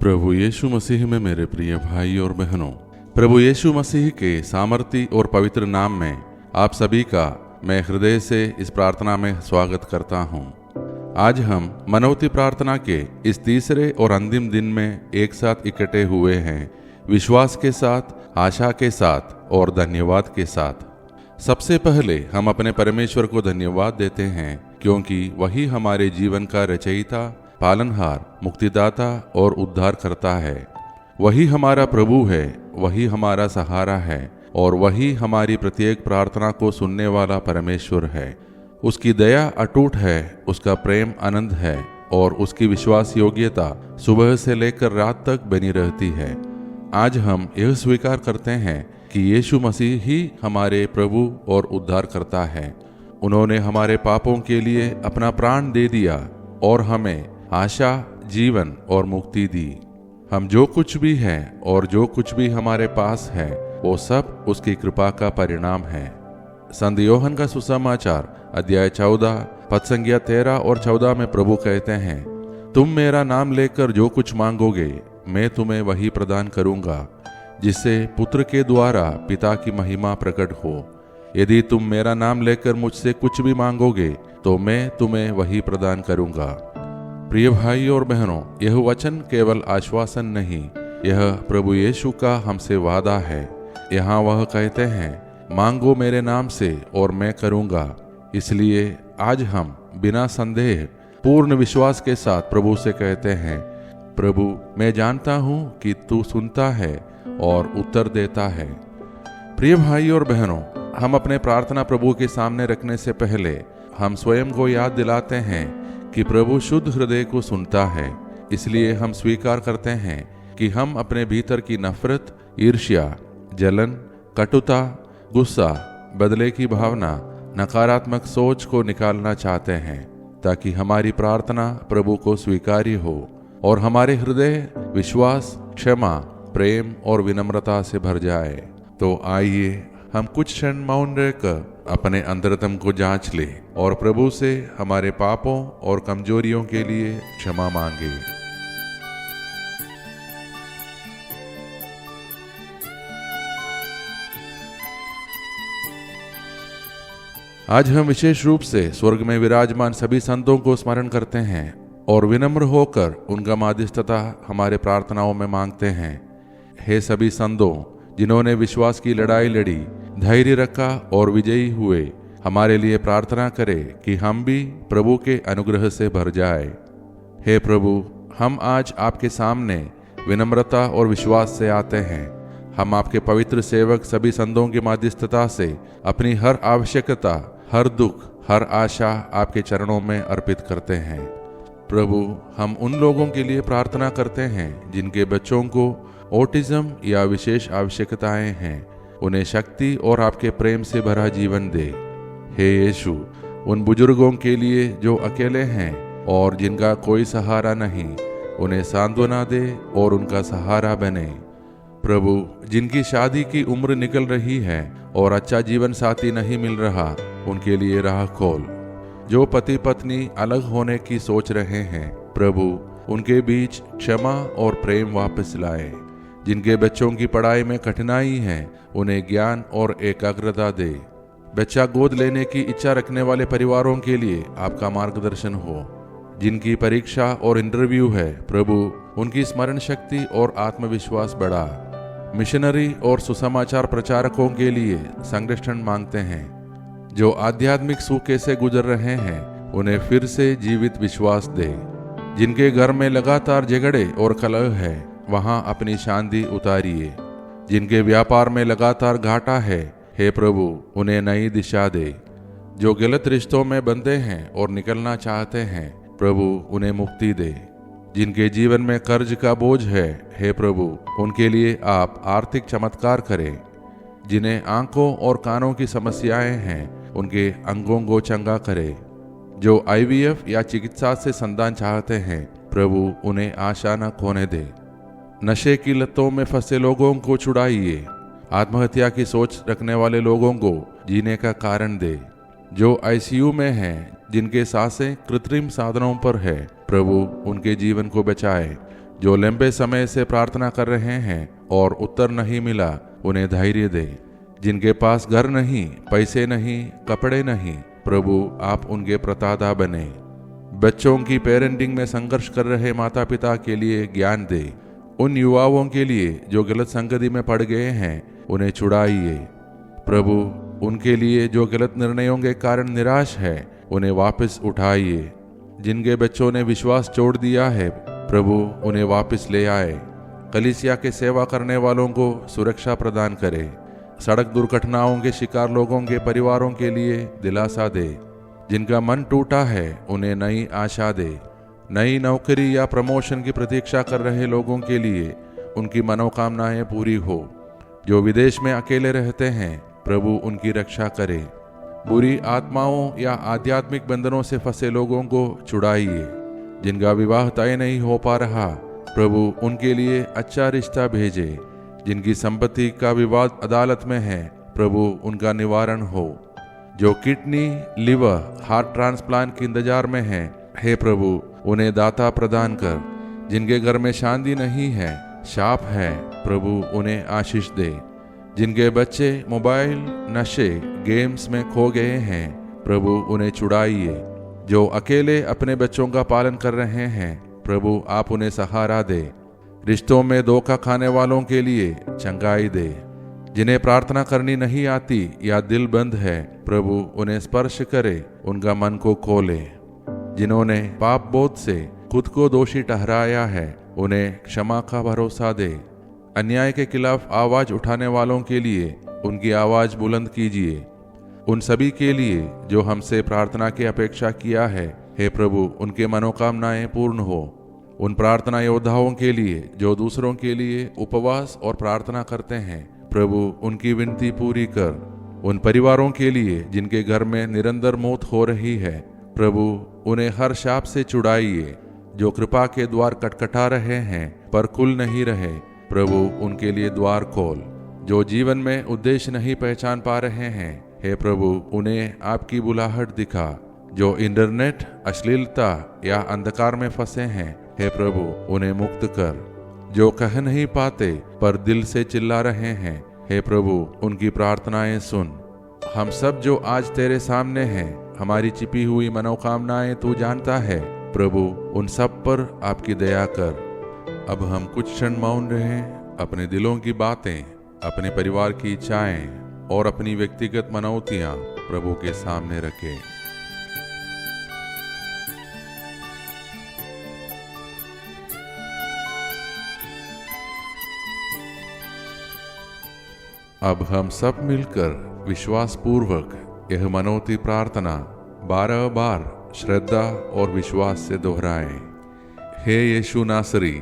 प्रभु यीशु मसीह में मेरे प्रिय भाई और बहनों, प्रभु यीशु मसीह के सामर्थी और पवित्र नाम में आप सभी का मैं हृदय से इस प्रार्थना में स्वागत करता हूँ। आज हम मनौती प्रार्थना के इस तीसरे और अंतिम दिन में एक साथ इकट्ठे हुए हैं, विश्वास के साथ, आशा के साथ और धन्यवाद के साथ। सबसे पहले हम अपने परमेश्वर को धन्यवाद देते हैं, क्योंकि वही हमारे जीवन का रचयिता, पालनहार, मुक्तिदाता और उद्धार करता है। वही हमारा प्रभु है, वही हमारा सहारा है और वही हमारी प्रत्येक प्रार्थना को सुनने वाला परमेश्वर है। उसकी दया अटूट है, उसका प्रेम अनंत है और उसकी विश्वास योग्यता सुबह से लेकर रात तक बनी रहती है। आज हम यह स्वीकार करते हैं कि यीशु मसीह ही हमारे प्रभु और उद्धार करता है। उन्होंने हमारे पापों के लिए अपना प्राण दे दिया और हमें आशा, जीवन और मुक्ति दी। हम जो कुछ भी हैं और जो कुछ भी हमारे पास है, वो सब उसकी कृपा का परिणाम है। संत योहन का सुसमाचार अध्याय 14 पद संख्या 13 और 14 में प्रभु कहते हैं, तुम मेरा नाम लेकर जो कुछ मांगोगे मैं तुम्हें वही प्रदान करूंगा, जिससे पुत्र के द्वारा पिता की महिमा प्रकट हो। यदि तुम मेरा नाम लेकर मुझसे कुछ भी मांगोगे तो मैं तुम्हें वही प्रदान करूंगा। प्रिय भाई और बहनों, यह वचन केवल आश्वासन नहीं, यह प्रभु यीशु का हमसे वादा है। यहाँ वह कहते हैं, मांगो मेरे नाम से और मैं करूँगा। इसलिए आज हम बिना संदेह पूर्ण विश्वास के साथ प्रभु से कहते हैं, प्रभु मैं जानता हूँ कि तू सुनता है और उत्तर देता है। प्रिय भाई और बहनों, हम अपने प्रार्थना प्रभु के सामने रखने से पहले हम स्वयं को याद दिलाते हैं कि प्रभु शुद्ध हृदय को सुनता है। इसलिए हम स्वीकार करते हैं कि हम अपने भीतर की नफरत, ईर्ष्या, जलन, कटुता, गुस्सा, बदले की भावना, नकारात्मक सोच को निकालना चाहते हैं, ताकि हमारी प्रार्थना प्रभु को स्वीकार्य हो और हमारे हृदय विश्वास, क्षमा, प्रेम और विनम्रता से भर जाए। तो आइए हम कुछ क्षण मौन रहकर अपने अंतरतम को जांच ले और प्रभु से हमारे पापों और कमजोरियों के लिए क्षमा मांगे। आज हम विशेष रूप से स्वर्ग में विराजमान सभी संतों को स्मरण करते हैं और विनम्र होकर उनका माध्यस्थता हमारे प्रार्थनाओं में मांगते हैं। हे सभी संतों, जिन्होंने विश्वास की लड़ाई लड़ी, धैर्य रखा और विजयी हुए, हमारे लिए प्रार्थना करें कि हम भी प्रभु के अनुग्रह से भर जाए। हे प्रभु, हम आज आपके सामने विनम्रता और विश्वास से आते हैं। हम आपके पवित्र सेवक सभी संतों की माध्यस्थता से अपनी हर आवश्यकता, हर दुख, हर आशा आपके चरणों में अर्पित करते हैं। प्रभु, हम उन लोगों के लिए प्रार्थना करते हैं जिनके बच्चों को ऑटिज्म या विशेष आवश्यकताएं हैं। उन्हें शक्ति और आपके प्रेम से भरा जीवन दे। हे यीशु, उन बुजुर्गों के लिए जो अकेले हैं और जिनका कोई सहारा नहीं, उन्हें सांत्वना दे और उनका सहारा बने। प्रभु, जिनकी शादी की उम्र निकल रही है और अच्छा जीवन साथी नहीं मिल रहा, उनके लिए राह खोल। जो पति पत्नी अलग होने की सोच रहे हैं, प्रभु उनके बीच क्षमा और प्रेम वापस लाए। जिनके बच्चों की पढ़ाई में कठिनाई है, उन्हें ज्ञान और एकाग्रता दे। बच्चा गोद लेने की इच्छा रखने वाले परिवारों के लिए आपका मार्गदर्शन हो। जिनकी परीक्षा और इंटरव्यू है, प्रभु उनकी स्मरण शक्ति और आत्मविश्वास बढ़ा। मिशनरी और सुसमाचार प्रचारकों के लिए संरक्षण मांगते हैं। जो आध्यात्मिक सूखे से गुजर रहे हैं, उन्हें फिर से जीवित विश्वास दे। जिनके घर में लगातार झगड़े और कलह है, वहां अपनी शांति उतारिए। जिनके व्यापार में लगातार घाटा है, हे प्रभु उन्हें नई दिशा दे। जो गलत रिश्तों में बंधे हैं और निकलना चाहते हैं, प्रभु उन्हें मुक्ति दे। जिनके जीवन में कर्ज का बोझ है, हे प्रभु उनके लिए आप आर्थिक चमत्कार करें। जिन्हें आंखों और कानों की समस्याएं हैं, उनके अंगों को चंगा करें। जो IVF या चिकित्सा से संतान चाहते हैं, प्रभु उन्हें आशा न खोने दे। नशे की लतों में फंसे लोगों को छुड़ाइए। आत्महत्या की सोच रखने वाले लोगों को जीने का कारण दे। जो ICU में हैं, जिनके सांसें कृत्रिम साधनों पर है, प्रभु उनके जीवन को बचाए। जो लंबे समय से प्रार्थना कर रहे हैं और उत्तर नहीं मिला, उन्हें धैर्य दे। जिनके पास घर नहीं, पैसे नहीं, कपड़े नहीं, प्रभु आप उनके प्रतादा बने। बच्चों की पेरेंटिंग में संघर्ष कर रहे माता पिता के लिए ज्ञान दे। उन युवाओं के लिए जो गलत संगति में पड़ गए हैं, उन्हें छुड़ाइए। प्रभु उनके लिए जो गलत निर्णयों के कारण निराश है, उन्हें वापस उठाइए। जिनके बच्चों ने विश्वास छोड़ दिया है, प्रभु उन्हें वापस ले आए। कलीसिया के सेवा करने वालों को सुरक्षा प्रदान करे। सड़क दुर्घटनाओं के शिकार लोगों के परिवारों के लिए दिलासा दे। जिनका मन टूटा है, उन्हें नई आशा दे। नई नौकरी या प्रमोशन की प्रतीक्षा कर रहे लोगों के लिए उनकी मनोकामनाएं पूरी हो। जो विदेश में अकेले रहते हैं, प्रभु उनकी रक्षा करे। बुरी आत्माओं या आध्यात्मिक बंधनों से फंसे लोगों को छुड़ाइए। जिनका विवाह तय नहीं हो पा रहा, प्रभु उनके लिए अच्छा रिश्ता भेजे। जिनकी संपत्ति का विवाद अदालत में है, प्रभु उनका निवारण हो। जो किडनी, लिवर, हार्ट ट्रांसप्लांट के इंतजार में हैं, हे प्रभु उन्हें दाता प्रदान कर। जिनके घर में शांति नहीं है, शाप है, प्रभु उन्हें आशीष दे। जिनके बच्चे मोबाइल, नशे, गेम्स में खो गए हैं, प्रभु उन्हें छुड़ाइए। जो अकेले अपने बच्चों का पालन कर रहे हैं, प्रभु आप उन्हें सहारा दे। रिश्तों में धोखा खाने वालों के लिए चंगाई दे। जिन्हें प्रार्थना करनी नहीं आती या दिल बंद है, प्रभु उन्हें स्पर्श करे, उनका मन को खोले। जिन्होंने पाप बोध से खुद को दोषी ठहराया है, उन्हें क्षमा का भरोसा दे। अन्याय के खिलाफ आवाज उठाने वालों के लिए उनकी आवाज बुलंद कीजिए। उन सभी के लिए जो हमसे प्रार्थना की अपेक्षा किया है, हे प्रभु उनके मनोकामनाएं पूर्ण हो। उन प्रार्थना योद्धाओं के लिए जो दूसरों के लिए उपवास और प्रार्थना करते हैं, प्रभु उनकी विनती पूरी कर। उन परिवारों के लिए जिनके घर में निरंतर मौत हो रही है, प्रभु उन्हें हर शाप से छुड़ाइए। जो कृपा के द्वार खटखटा रहे हैं पर खुल नहीं रहे, प्रभु उनके लिए द्वार खोल। जो जीवन में उद्देश्य नहीं पहचान पा रहे हैं, हे प्रभु उन्हें आपकी बुलाहट दिखा। जो इंटरनेट, अश्लीलता या अंधकार में फंसे हैं, हे प्रभु उन्हें मुक्त कर। जो कह नहीं पाते पर दिल से चिल्ला रहे हैं, हे प्रभु उनकी प्रार्थनाएं सुन। हम सब जो आज तेरे सामने हैं, हमारी छिपी हुई मनोकामनाएं तू जानता है, प्रभु उन सब पर आपकी दया कर। अब हम कुछ क्षण मौन रहें, अपने दिलों की बातें, अपने परिवार की इच्छाएं और अपनी व्यक्तिगत मनौतियां प्रभु के सामने रखें। अब हम सब मिलकर विश्वास पूर्वक यह मनौती प्रार्थना 12 बार श्रद्धा और विश्वास से दोहराएं। हे यीशु नासरी,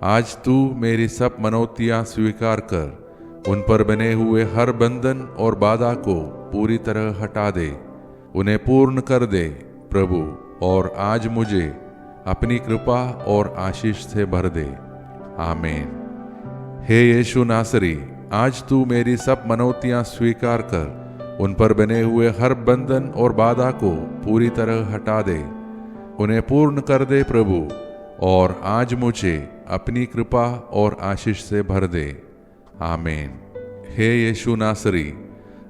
आज तू मेरी सब मनौतियां स्वीकार कर। उन पर बने हुए हर बंधन और बाधा को पूरी तरह हटा दे, उन्हें पूर्ण कर दे प्रभु, और आज मुझे अपनी कृपा और आशीष से भर दे। आमीन। हे यीशु नासरी, आज तू मेरी सब मनौतियां स्वीकार कर। उन पर बने हुए हर बंधन और बाधा को पूरी तरह हटा दे, उन्हें पूर्ण कर दे प्रभु, और आज मुझे अपनी कृपा और आशीष से भर दे। आमीन। हे यीशु नासरी,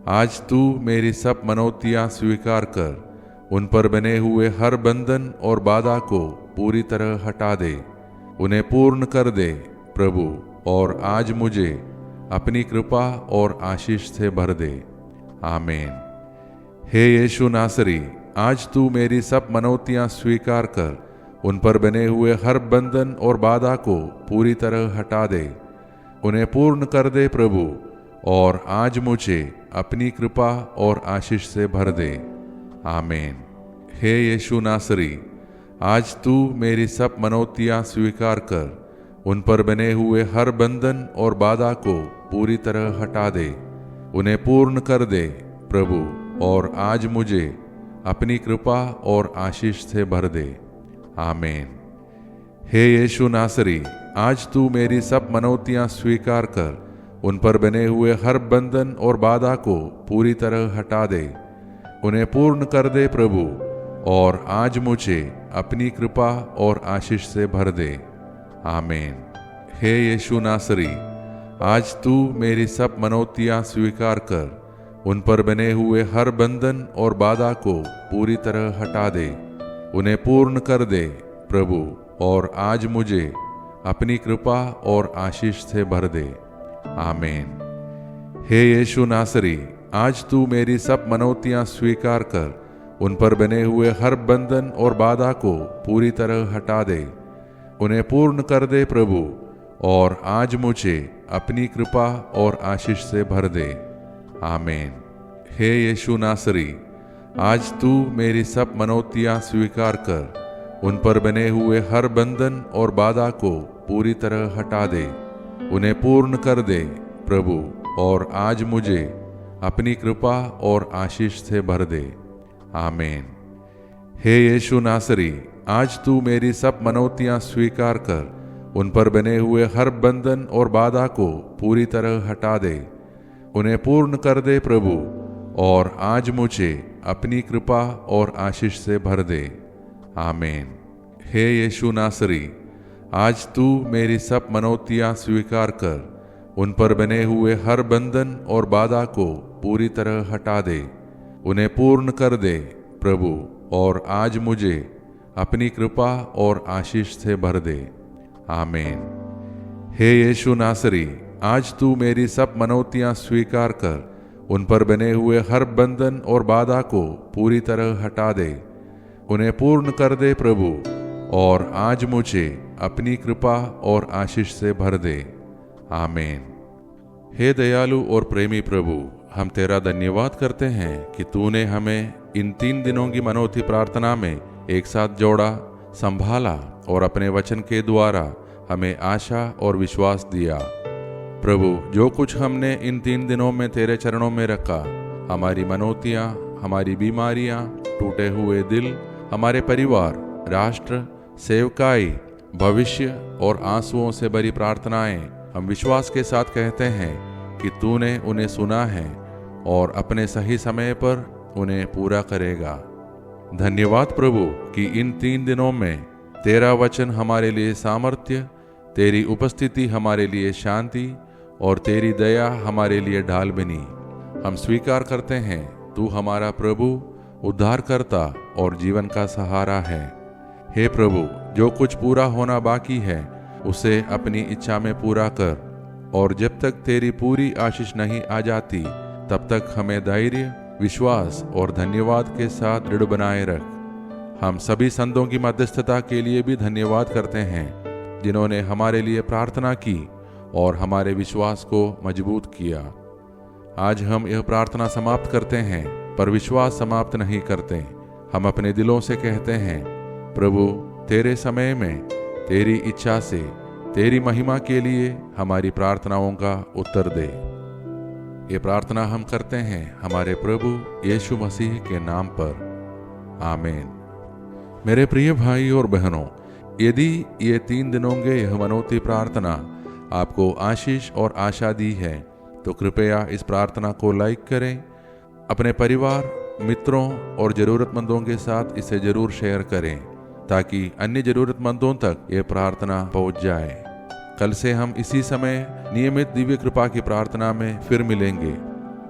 आज तू मेरी सब मनौतियां स्वीकार कर। उन पर बने हुए हर बंधन और बाधा को पूरी तरह हटा दे, उन्हें पूर्ण कर दे प्रभु, और आज मुझे अपनी कृपा और आशीष से भर दे। आमीन। हे यीशु नासरी, आज तू मेरी सब मनौतियां स्वीकार कर। उन पर बने हुए हर बंधन और बाधा को पूरी तरह हटा दे, उन्हें पूर्ण कर दे प्रभु, और आज मुझे अपनी कृपा और आशीष से भर दे। आमीन। हे यीशु नासरी, आज तू मेरी सब मनौतियां स्वीकार कर। उन पर बने हुए हर बंधन और बाधा को पूरी तरह हटा दे, उन्हें पूर्ण कर दे प्रभु, और आज मुझे अपनी कृपा और आशीष से भर दे। आमीन। हे यीशु नासरी, आज तू मेरी सब मनौतियां स्वीकार कर। उन पर बने हुए हर बंधन और बाधा को पूरी तरह हटा दे, उन्हें पूर्ण कर दे प्रभु, और आज मुझे अपनी कृपा और आशीष से भर दे। आमीन। हे यीशु नासरी, आज तू मेरी सब मनौतियां स्वीकार कर उन पर बने हुए हर बंधन और बाधा को पूरी तरह हटा दे, उन्हें पूर्ण कर दे प्रभु, और आज मुझे अपनी कृपा और आशीष से भर दे। आमीन। हे यीशु नासरी, आज तू मेरी सब मनौतियां स्वीकार कर उन पर बने हुए हर बंधन और बाधा को पूरी तरह हटा दे, उन्हें पूर्ण कर दे प्रभु, और आज मुझे अपनी कृपा और आशीष से भर दे। आमीन। हे यीशु नासरी, आज तू मेरी सब मनौतियां स्वीकार कर उन पर बने हुए हर बंधन और बाधा को पूरी तरह हटा दे, उन्हें पूर्ण कर दे प्रभु, और आज मुझे अपनी कृपा और आशीष से भर दे। आमीन। हे यीशु नासरी, आज तू मेरी सब मनौतियां स्वीकार कर उन पर बने हुए हर बंधन और बाधा को पूरी तरह हटा दे, उन्हें पूर्ण कर दे प्रभु, और आज मुझे अपनी कृपा और आशीष से भर दे। आमीन। हे यीशु नासरी, आज तू मेरी सब मनौतियां स्वीकार कर उन पर बने हुए हर बंधन और बाधा को पूरी तरह हटा दे, उन्हें पूर्ण कर दे प्रभु, और आज मुझे अपनी कृपा और आशीष से भर दे। आमीन। हे यीशु नासरी, आज तू मेरी सब मनौतियां स्वीकार कर उन पर बने हुए हर बंधन और बाधा को पूरी तरह हटा दे, उन्हें पूर्ण कर दे प्रभु, और आज मुझे अपनी कृपा और आशीष से भर दे। आमीन। हे दयालु और प्रेमी प्रभु, हम तेरा धन्यवाद करते हैं कि तूने हमें इन 3 दिनों की मनौती प्रार्थना में एक साथ जोड़ा, संभाला और अपने वचन के द्वारा हमें आशा और विश्वास दिया। प्रभु, जो कुछ हमने इन 3 दिनों में तेरे चरणों में रखा, हमारी मनौतियाँ, हमारी बीमारियाँ, टूटे हुए दिल, हमारे परिवार, राष्ट्र, सेवकाई, भविष्य और आंसुओं से भरी प्रार्थनाएं, हम विश्वास के साथ कहते हैं कि तूने उन्हें सुना है और अपने सही समय पर उन्हें पूरा करेगा। धन्यवाद प्रभु कि इन 3 दिनों में तेरा वचन हमारे लिए सामर्थ्य, तेरी उपस्थिति हमारे लिए शांति और तेरी दया हमारे लिए ढाल बनी। हम स्वीकार करते हैं तू हमारा प्रभु, उद्धारकर्ता और जीवन का सहारा है। हे प्रभु, जो कुछ पूरा होना बाकी है उसे अपनी इच्छा में पूरा कर, और जब तक तेरी पूरी आशीष नहीं आ जाती तब तक हमें धैर्य, विश्वास और धन्यवाद के साथ दृढ़ बनाए रख। हम सभी संतों की मध्यस्थता के लिए भी धन्यवाद करते हैं जिन्होंने हमारे लिए प्रार्थना की और हमारे विश्वास को मजबूत किया। आज हम यह प्रार्थना समाप्त करते हैं, पर विश्वास समाप्त नहीं करते। हम अपने दिलों से कहते हैं, प्रभु तेरे समय में, तेरी इच्छा से, तेरी महिमा के लिए हमारी प्रार्थनाओं का उत्तर दे। ये प्रार्थना हम करते हैं हमारे प्रभु यीशु मसीह के नाम पर। आमीन। मेरे प्रिय भाई और बहनों, यदि ये 3 दिनों के यह मनौती प्रार्थना आपको आशीष और आशा दी है तो कृपया इस प्रार्थना को लाइक करें, अपने परिवार, मित्रों और ज़रूरतमंदों के साथ इसे जरूर शेयर करें ताकि अन्य ज़रूरतमंदों तक ये प्रार्थना पहुंच जाए। कल से हम इसी समय नियमित दिव्य कृपा की प्रार्थना में फिर मिलेंगे।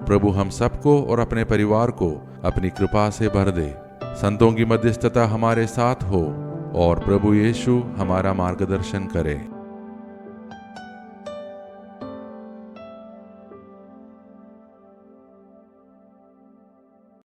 प्रभु हम सबको और अपने परिवार को अपनी कृपा से भर दे। संतों की मध्यस्थता हमारे साथ हो और प्रभु यीशु हमारा मार्गदर्शन करे।